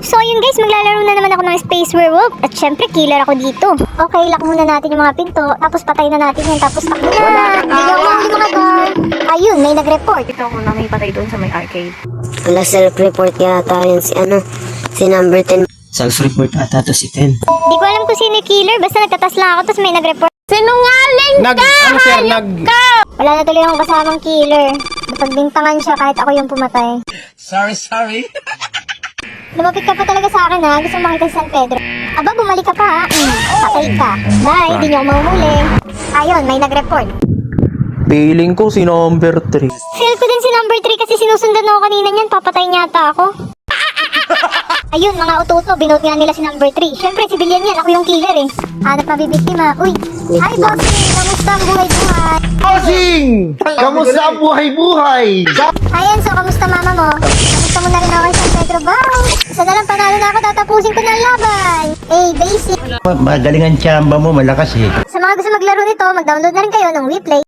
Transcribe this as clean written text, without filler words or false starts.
So yun guys, maglalaro na naman ako ng Space Werewolf. At syempre, killer ako dito. Okay, lock muna natin yung mga pinto. Tapos patay na natin yan. Tapos takbo na. Hindi ako mahuli mga guard. Ayun, may nag-report. Ito ako na may patay doon sa may arcade. Wala self-report yata yun si number 10. Self-report ata to si Ten. Di ko alam kung sino yung killer. Basta nagtatas lang ako. Tapos may nag-report. Sinungaling Wala na tuloy akong kasamang killer. Napagbintangan siya kahit ako yung pumatay. Sorry. Lumapit ka pa talaga sa akin ha. Gusto mo makita si San Pedro. Aba, bumalik ka pa ha. Patay ka. Bye, hindi niyo ako mahuli. Ayun, may nag-report. Feeling ko si number 3. Feel ko din si number 3 kasi sinusundan ako kanina niyan. Papatay niya ata ako. Ayun, mga ututo. Binote nga nila si number 3. Siyempre, civilian yan. Ako yung killer eh. Hanap mabibiktima. Uy. Hi, Bossing. Kamusta ang buhay-buhay? Bossing! Kamusta ang buhay-buhay? Ayan, so kamusta mama mo? Kamusta mo na rin ako kay San Pedro Bao? Isa na lang panalo na ako, tatapusin ko na ang laban. Eh, basic. Magaling ang tsamba mo, malakas eh. Sa mga gusto maglaro nito, mag-download na rin kayo ng WePlay.